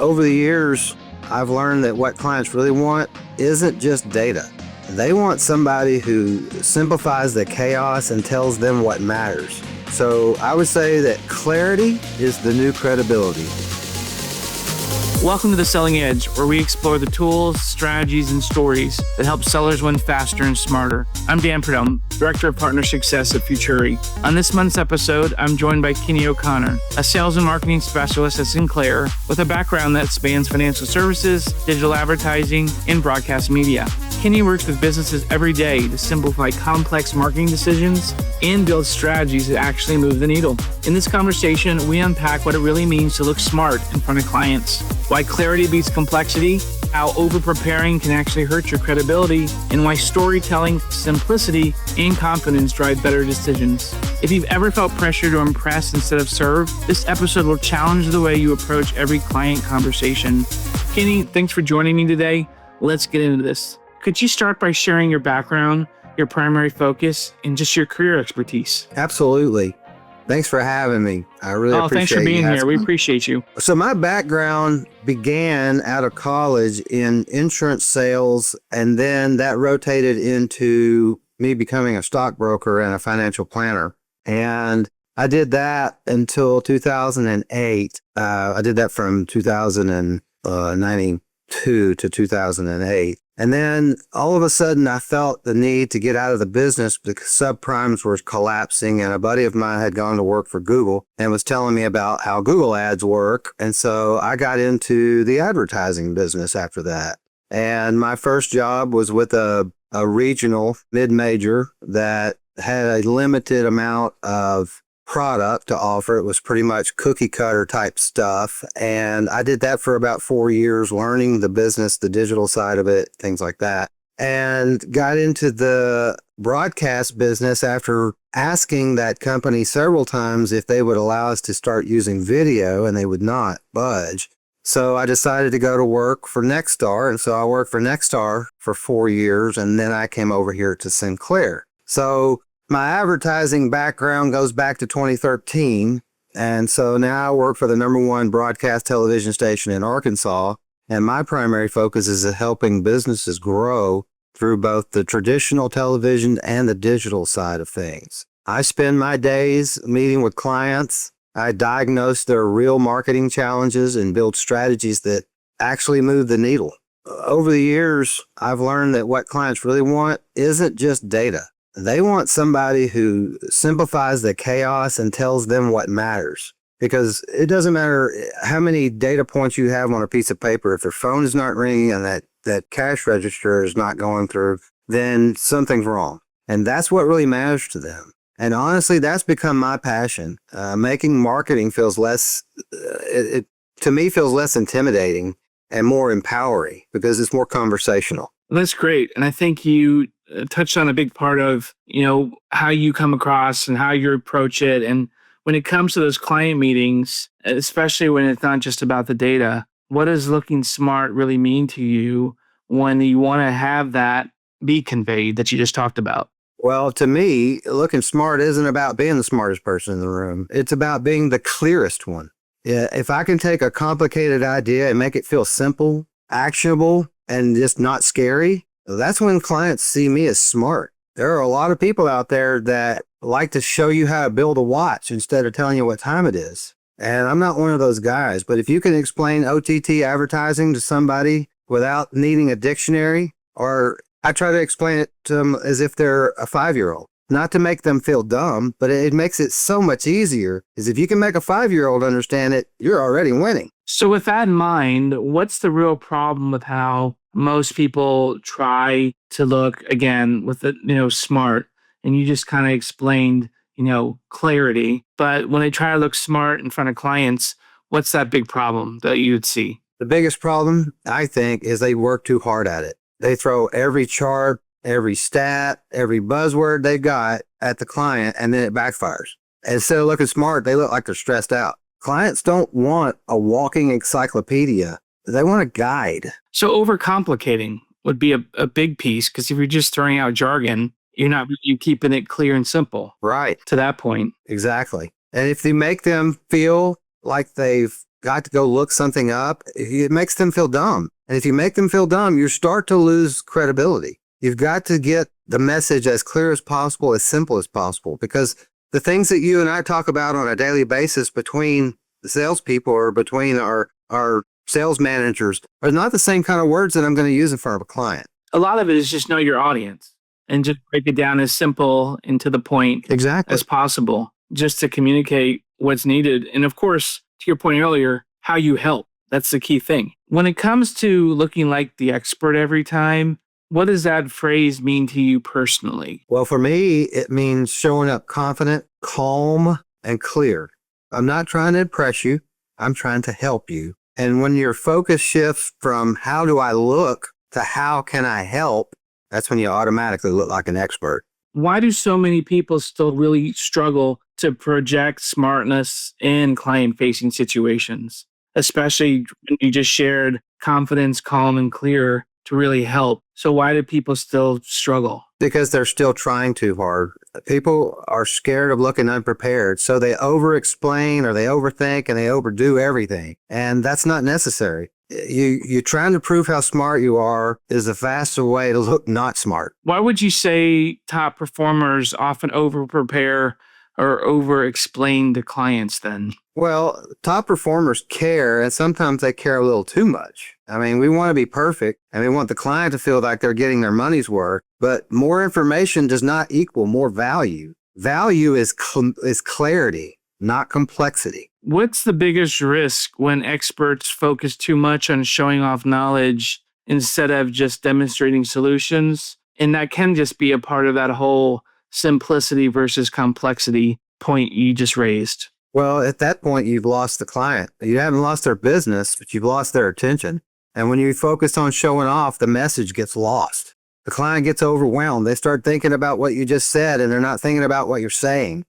Over the years, I've learned that what clients really want isn't just data. They want somebody who simplifies the chaos and tells them what matters. So I would say that clarity is the new credibility. Welcome to The Selling Edge, where we explore the tools, strategies, and stories that help sellers win faster and smarter. I'm Dan Prudhomme, Director of Partner Success at Futuri. On this month's episode, I'm joined by Kinney O'Connor, a sales and marketing specialist at Sinclair with a background that spans financial services, digital advertising, and broadcast media. Kinney works with businesses every day to simplify complex marketing decisions and build strategies that actually move the needle. In this conversation, we unpack what it really means to look smart in front of clients, why clarity beats complexity, how over-preparing can actually hurt your credibility, and why storytelling, simplicity, and confidence drive better decisions. If you've ever felt pressure to impress instead of serve, this episode will challenge the way you approach every client conversation. Kinney, thanks for joining me today. Let's get into this. Could you start by sharing your background, your primary focus, and just your career expertise? Absolutely. Thanks for having me. I really appreciate it. Thanks for being here. We appreciate you. So my background began out of college in insurance sales, and then that rotated into me becoming a stockbroker and a financial planner. And I did that until 2008. I did that from 1992 to 2008. And then all of a sudden I felt the need to get out of the business because subprimes were collapsing, and a buddy of mine had gone to work for Google and was telling me about how Google ads work. And so I got into the advertising business after that. And my first job was with a regional mid-major that had a limited amount of product to offer. It was pretty much cookie cutter type stuff. And I did that for about 4 years, learning the business, the digital side of it, things like that. And got into the broadcast business after asking that company several times if they would allow us to start using video, and they would not budge. So I decided to go to work for Nexstar. And so I worked for Nexstar for 4 years, and then I came over here to Sinclair. So my advertising background goes back to 2013, and so now I work for the #1 broadcast television station in Arkansas, and my primary focus is helping businesses grow through both the traditional television and the digital side of things. I spend my days meeting with clients. I diagnose their real marketing challenges and build strategies that actually move the needle. Over the years, I've learned that what clients really want isn't just data. They want somebody who simplifies the chaos and tells them what matters. Because it doesn't matter how many data points you have on a piece of paper. If their phone is not ringing and that cash register is not going through, then something's wrong. And that's what really matters to them. And honestly, that's become my passion. Making marketing feels less, to me, feels less intimidating and more empowering because it's more conversational. That's great. And I think you touched on a big part of, how you come across and how you approach it. And when it comes to those client meetings, especially when it's not just about the data, what does looking smart really mean to you when you want to have that be conveyed that you just talked about? Well, to me, looking smart isn't about being the smartest person in the room. It's about being the clearest one. If I can take a complicated idea and make it feel simple, actionable, and just not scary, that's when clients see me as smart. There are a lot of people out there that like to show you how to build a watch instead of telling you what time it is. And I'm not one of those guys, but if you can explain OTT advertising to somebody without needing a dictionary, or I try to explain it to them as if they're a 5-year-old, not to make them feel dumb, but it makes it so much easier, is if you can make a 5-year-old understand it, you're already winning. So with that in mind, what's the real problem with how most people try to look, again, with the, smart, and you just kind of explained, clarity, but when they try to look smart in front of clients, what's that big problem that you would see? The biggest problem, I think, is they work too hard at it. They throw every chart, every stat, every buzzword they got at the client, and then it backfires. Instead of looking smart, they look like they're stressed out. Clients don't want a walking encyclopedia. They want a guide. So overcomplicating would be a big piece, because if you're just throwing out jargon, you're keeping it clear and simple. Right. To that point. Exactly. And if you make them feel like they've got to go look something up, it makes them feel dumb. And if you make them feel dumb, you start to lose credibility. You've got to get the message as clear as possible, as simple as possible, because the things that you and I talk about on a daily basis between the salespeople or between our sales managers are not the same kind of words that I'm going to use in front of a client. A lot of it is just know your audience and just break it down as simple and to the point Exactly. as possible, just to communicate what's needed. And of course, to your point earlier, how you help. That's the key thing. When it comes to looking like the expert every time, what does that phrase mean to you personally? Well, for me, it means showing up confident, calm, and clear. I'm not trying to impress you. I'm trying to help you. And when your focus shifts from how do I look to how can I help, that's when you automatically look like an expert. Why do so many people still really struggle to project smartness in client-facing situations, especially when you just shared confidence, calm, and clear to really help? So why do people still struggle? Because they're still trying too hard. People are scared of looking unprepared, so they over-explain or they overthink and they overdo everything. And that's not necessary. You trying to prove how smart you are is a faster way to look not smart. Why would you say top performers often over-prepare or over-explain to clients then? Well, top performers care, and sometimes they care a little too much. I mean, we want to be perfect, and we want the client to feel like they're getting their money's worth, but more information does not equal more value. Value is clarity, not complexity. What's the biggest risk when experts focus too much on showing off knowledge instead of just demonstrating solutions? And that can just be a part of that whole simplicity versus complexity point you just raised. Well, at that point, you've lost the client. You haven't lost their business, but you've lost their attention. And when you focus on showing off, the message gets lost. The client gets overwhelmed. They start thinking about what you just said, and they're not thinking about what you're saying.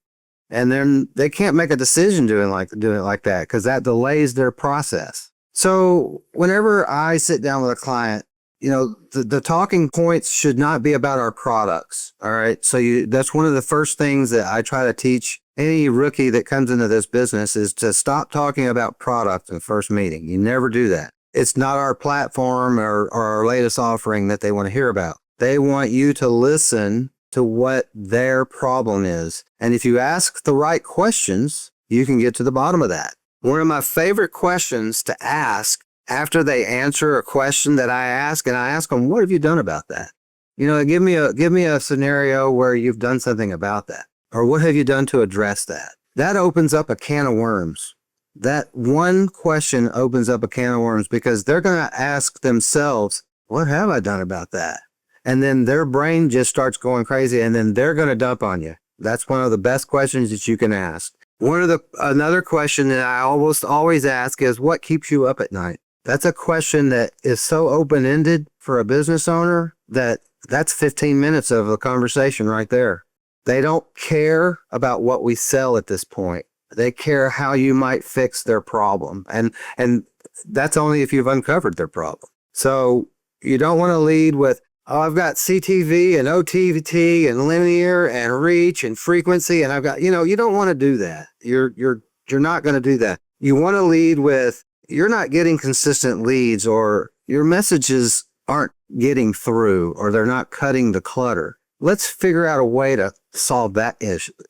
And then they can't make a decision doing it like that because that delays their process. So whenever I sit down with a client, the talking points should not be about our products. All right. So that's one of the first things that I try to teach any rookie that comes into this business is to stop talking about product in the first meeting. You never do that. It's not our platform or our latest offering that they want to hear about. They want you to listen to what their problem is. And if you ask the right questions, you can get to the bottom of that. One of my favorite questions to ask after they answer a question that I ask, and I ask them, what have you done about that? Give me a scenario where you've done something about that. Or what have you done to address that? That opens up a can of worms. That one question opens up a can of worms because they're going to ask themselves, what have I done about that? And then their brain just starts going crazy, and then they're going to dump on you. That's one of the best questions that you can ask. Another question that I almost always ask is, what keeps you up at night? That's a question that is so open-ended for a business owner that's 15 minutes of a conversation right there. They don't care about what we sell at this point. They care how you might fix their problem. And that's only if you've uncovered their problem. So you don't want to lead with, oh, I've got CTV and OTT and linear and reach and frequency. And I've got, you don't want to do that. You're not going to do that. You want to lead with, you're not getting consistent leads, or your messages aren't getting through, or they're not cutting the clutter. Let's figure out a way to solve that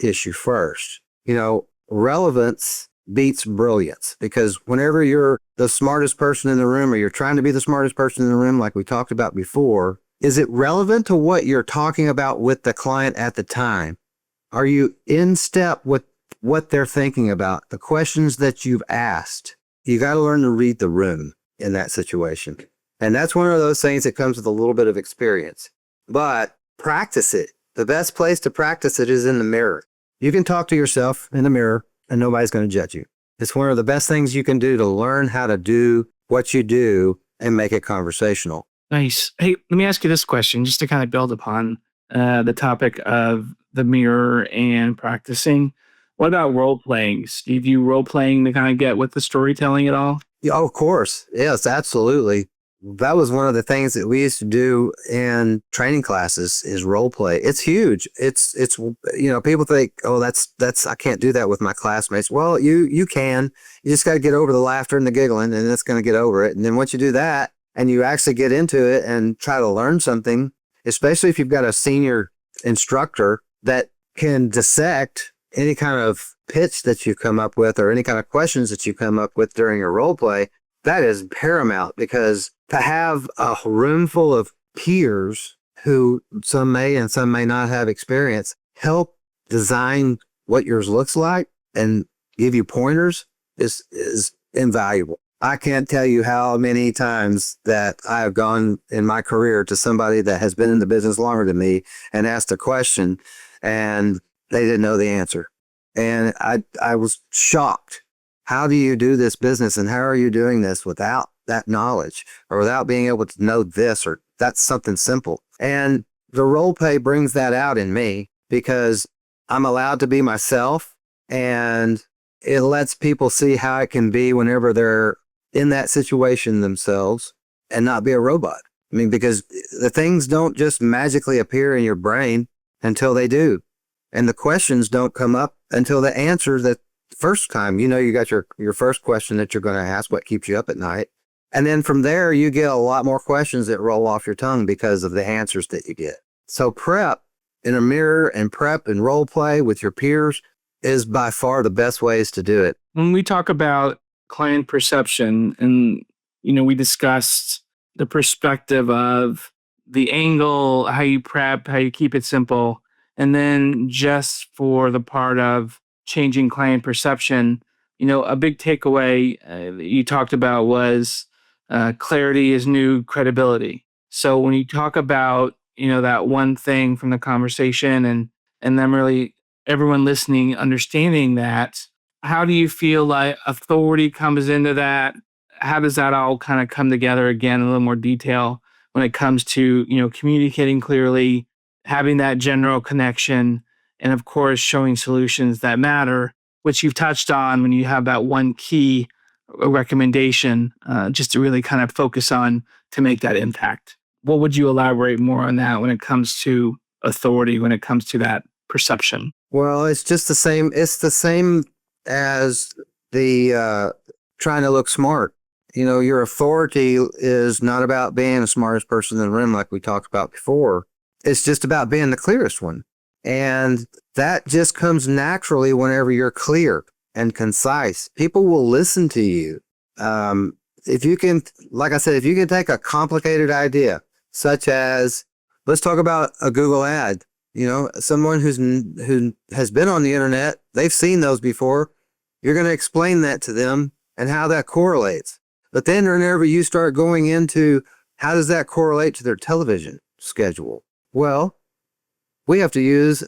issue first. Relevance beats brilliance, because whenever you're the smartest person in the room, or you're trying to be the smartest person in the room, like we talked about before, is it relevant to what you're talking about with the client at the time? Are you in step with what they're thinking about, the questions that you've asked? You got to learn to read the room in that situation. And that's one of those things that comes with a little bit of experience. But practice it. The best place to practice it is in the mirror. You can talk to yourself in the mirror and nobody's going to judge you. It's one of the best things you can do to learn how to do what you do and make it conversational. Nice. Hey, let me ask you this question just to kind of build upon the topic of the mirror and practicing. What about role playing? Do you role playing to kind of get with the storytelling at all? Yeah, of course. Yes, absolutely. that was one of the things that we used to do in training classes is role play. It's huge. It's, people think, oh, that's, I can't do that with my classmates. Well, you can. You just got to get over the laughter and the giggling, and it's going to get over it. And then once you do that and you actually get into it and try to learn something, especially if you've got a senior instructor that can dissect any kind of pitch that you come up with or any kind of questions that you come up with during your role play, that is paramount, because to have a room full of peers who some may and some may not have experience help design what yours looks like and give you pointers is invaluable. I can't tell you how many times that I have gone in my career to somebody that has been in the business longer than me and asked a question and they didn't know the answer. And I was shocked. How do you do this business and how are you doing this without that knowledge or without being able to know this or that's something simple? And the role play brings that out in me because I'm allowed to be myself, and it lets people see how it can be whenever they're in that situation themselves and not be a robot. I mean, because the things don't just magically appear in your brain until they do. And the questions don't come up until the answer that first time. You got your first question that you're going to ask, what keeps you up at night? And then from there, you get a lot more questions that roll off your tongue because of the answers that you get. So prep in a mirror and prep and role play with your peers is by far the best ways to do it. When we talk about client perception and, we discussed the perspective of the angle, how you prep, how you keep it simple. And then just for the part of changing client perception, a big takeaway that you talked about was clarity is new credibility. So when you talk about, that one thing from the conversation and then really everyone listening, understanding that, how do you feel like authority comes into that? How does that all kind of come together again in a little more detail when it comes to, communicating clearly, having that general connection, and of course, showing solutions that matter, which you've touched on when you have that one key recommendation, just to really kind of focus on to make that impact. What would you elaborate more on that when it comes to authority, when it comes to that perception? Well, it's just the same. It's the same as the trying to look smart. Your authority is not about being the smartest person in the room like we talked about before. It's just about being the clearest one. And that just comes naturally whenever you're clear and concise. People will listen to you. If you can, like I said, if you can take a complicated idea, such as, let's talk about a Google ad, someone who has been on the internet, they've seen those before. You're going to explain that to them and how that correlates. But then whenever you start going into how does that correlate to their television schedule? Well, we have to use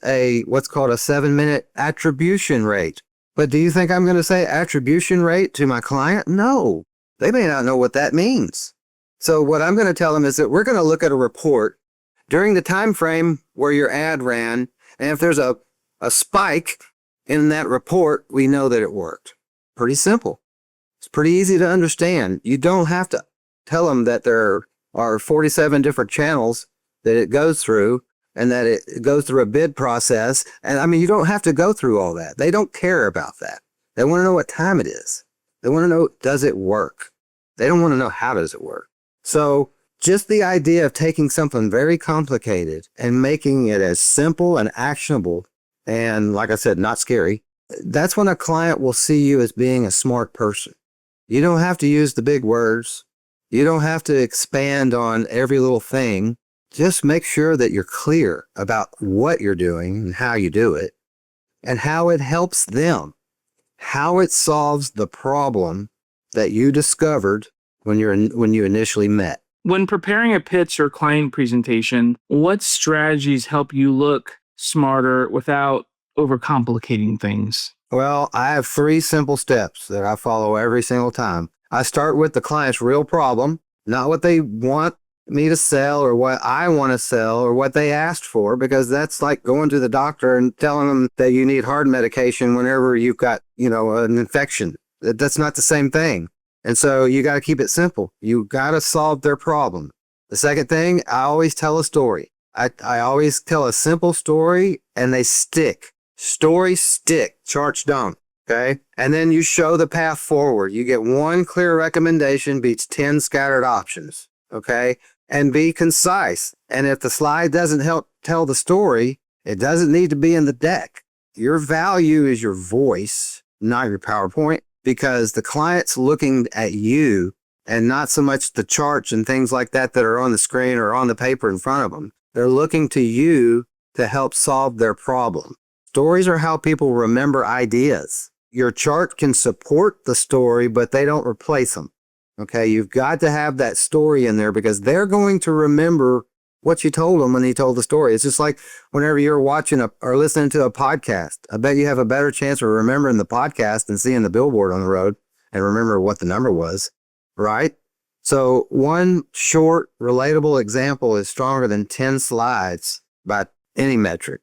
what's called a 7-minute attribution rate. But do you think I'm going to say attribution rate to my client? No, they may not know what that means. So what I'm going to tell them is that we're going to look at a report during the time frame where your ad ran. And if there's a spike in that report, we know that it worked. Pretty simple. It's pretty easy to understand. You don't have to tell them that there are 47 different channels that it goes through and that it goes through a bid process. And you don't have to go through all that. They don't care about that. They want to know what time it is. They want to know, does it work? They don't want to know how does it work. So just the idea of taking something very complicated and making it as simple and actionable and, like I said, not scary, that's when a client will see you as being a smart person. You don't have to use the big words. You don't have to expand on every little thing. Just make sure that you're clear about what you're doing and how you do it and how it helps them, how it solves the problem that you discovered when you initially met. When preparing a pitch or client presentation, what strategies help you look smarter without overcomplicating things? Well, I have 3 simple steps that I follow every single time. I start with the client's real problem, not what they want me to sell or what I want to sell or what they asked for, because that's like going to the doctor and telling them that you need heart medication whenever you've got, an infection. That's not the same thing. And so you got to keep it simple. You got to solve their problem. The second thing, I always tell a story. I always tell a simple story and they stick. Stories stick, charts don't. Okay. And then you show the path forward. You get one clear recommendation beats 10 scattered options. Okay. And be concise. And if the slide doesn't help tell the story, it doesn't need to be in the deck. Your value is your voice, not your PowerPoint, because the client's looking at you and not so much the charts and things like that that are on the screen or on the paper in front of them. They're looking to you to help solve their problem. Stories are how people remember ideas. Your chart can support the story, but they don't replace them. Okay, you've got to have that story in there because they're going to remember what you told them when you told the story. It's just like whenever you're watching or listening to a podcast. I bet you have a better chance of remembering the podcast than seeing the billboard on the road and remember what the number was, right? So one short, relatable example is stronger than 10 slides by any metric.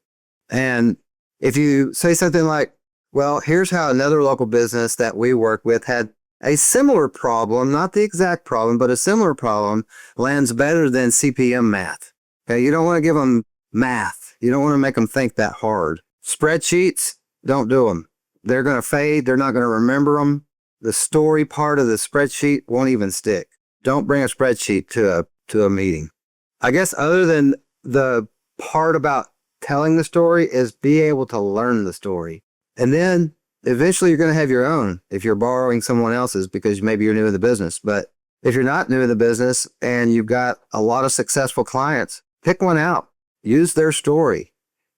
And if you say something like, well, here's how another local business that we work with had a similar problem, not the exact problem, but a similar problem, lands better than CPM math. Okay, you don't want to give them math. You don't want to make them think that hard. Spreadsheets, don't do them. They're going to fade. They're not going to remember them. The story part of the spreadsheet won't even stick. Don't bring a spreadsheet to a meeting. I guess other than the part about telling the story is be able to learn the story. And then eventually you're going to have your own if you're borrowing someone else's because maybe you're new in the business. But if you're not new in the business and you've got a lot of successful clients, pick one out. Use their story.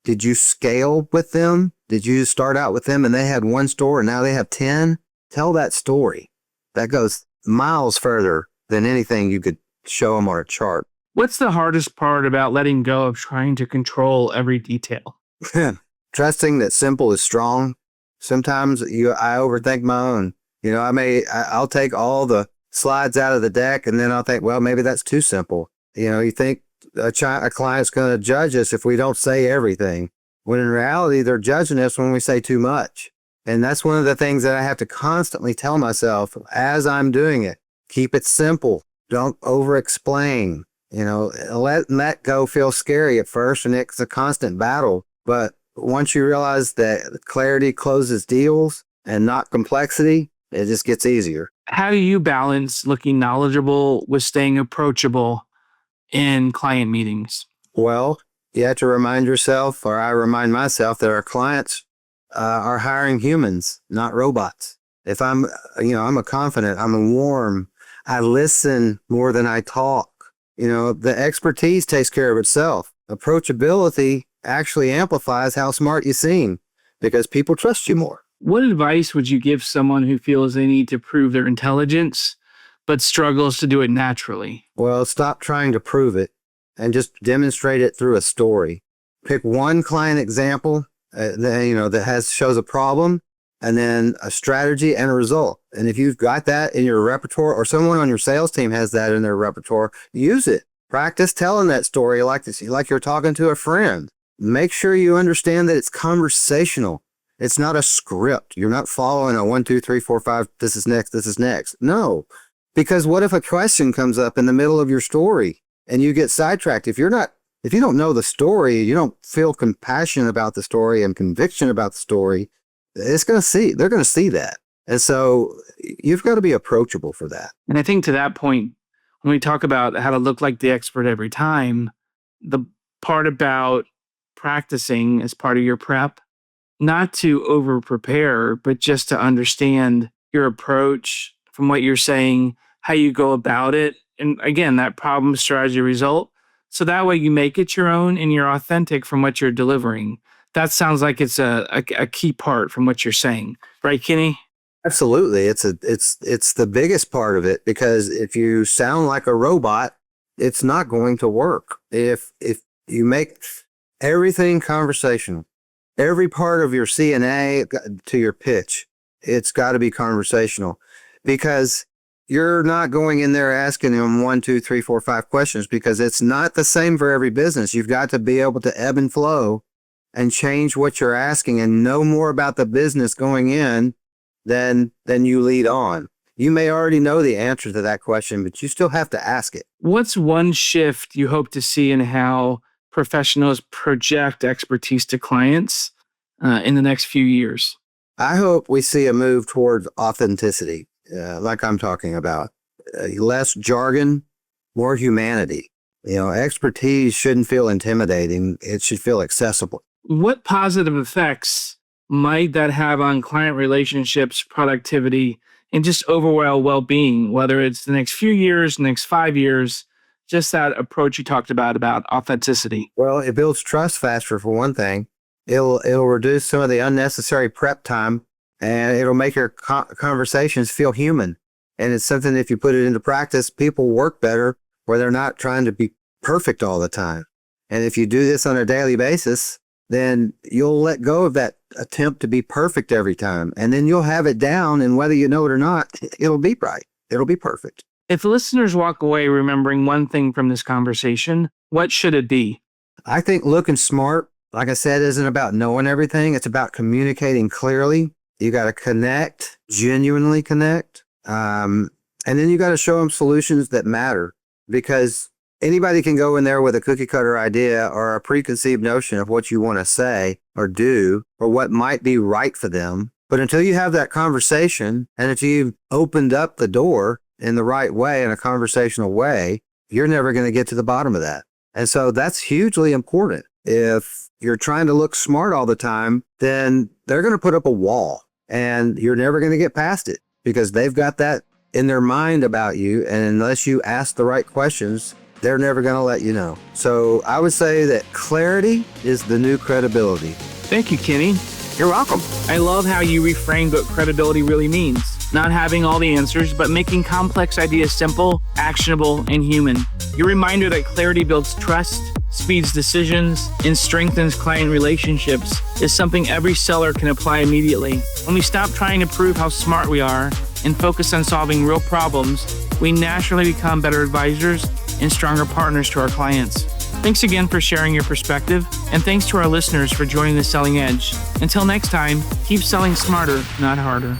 Did you scale with them? Did you start out with them and they had one store and now they have 10? Tell that story. That goes miles further than anything you could show them on a chart. What's the hardest part about letting go of trying to control every detail? Trusting that simple is strong. Sometimes I overthink my own. I'll take all the slides out of the deck and then I'll think, well, maybe that's too simple. You think a client's going to judge us if we don't say everything, when in reality, they're judging us when we say too much. And that's one of the things that I have to constantly tell myself as I'm doing it. Keep it simple. Don't over-explain. Letting that go feels scary at first and it's a constant battle. But once you realize that clarity closes deals and not complexity, it just gets easier. How do you balance looking knowledgeable with staying approachable in client meetings? Well, you have to remind yourself, or I remind myself, that our clients are hiring humans, not robots. If I'm a confident, I'm a warm, I listen more than I talk. The expertise takes care of itself. Approachability actually amplifies how smart you seem because people trust you more. What advice would you give someone who feels they need to prove their intelligence but struggles to do it naturally? Well, stop trying to prove it and just demonstrate it through a story. Pick one client example that shows a problem and then a strategy and a result. And if you've got that in your repertoire or someone on your sales team has that in their repertoire, use it. Practice telling that story like you're talking to a friend. Make sure you understand that it's conversational. It's not a script. You're not following a 1, 2, 3, 4, 5, this is next, this is next. No, because what if a question comes up in the middle of your story and you get sidetracked? If you don't know the story, you don't feel compassion about the story and conviction about the story, they're going to see that. And so you've got to be approachable for that. And I think to that point, when we talk about how to look like the expert every time, the part about practicing as part of your prep, not to over prepare, but just to understand your approach from what you're saying, how you go about it. And again, that problem, strategy, result. So that way you make it your own and you're authentic from what you're delivering. That sounds like it's a key part from what you're saying. Right, Kinney? Absolutely. It's the biggest part of it because if you sound like a robot, it's not going to work. If you make everything conversational, every part of your C&A to your pitch, it's got to be conversational because you're not going in there asking them 1, 2, 3, 4, 5 questions because it's not the same for every business. You've got to be able to ebb and flow and change what you're asking and know more about the business going in than you lead on. You may already know the answer to that question, but you still have to ask it. What's one shift you hope to see in how professionals project expertise to clients in the next few years? I hope we see a move towards authenticity, like I'm talking about. Less jargon, more humanity. Expertise shouldn't feel intimidating. It should feel accessible. What positive effects might that have on client relationships, productivity, and just overall well-being, whether it's the next few years, next 5 years, just that approach you talked about authenticity? Well, it builds trust faster, for one thing. It'll reduce some of the unnecessary prep time, and it'll make your conversations feel human. And it's something, if you put it into practice, people work better where they're not trying to be perfect all the time. And if you do this on a daily basis, then you'll let go of that attempt to be perfect every time. And then you'll have it down, and whether you know it or not, it'll be right. It'll be perfect. If listeners walk away remembering one thing from this conversation, what should it be? I think looking smart, like I said, isn't about knowing everything. It's about communicating clearly. You got to connect, genuinely connect. And then you got to show them solutions that matter, because anybody can go in there with a cookie cutter idea or a preconceived notion of what you want to say or do or what might be right for them. But until you have that conversation, and if you've opened up the door in the right way, in a conversational way, you're never going to get to the bottom of that. And so that's hugely important. If you're trying to look smart all the time, then they're going to put up a wall, and you're never going to get past it, because they've got that in their mind about you. And unless you ask the right questions, they're never going to let you know. So I would say that clarity is the new credibility. Thank you, Kinney. You're welcome. I love how you reframed what credibility really means. Not having all the answers, but making complex ideas simple, actionable, and human. Your reminder that clarity builds trust, speeds decisions, and strengthens client relationships is something every seller can apply immediately. When we stop trying to prove how smart we are and focus on solving real problems, we naturally become better advisors and stronger partners to our clients. Thanks again for sharing your perspective, and thanks to our listeners for joining the Selling Edge. Until next time, keep selling smarter, not harder.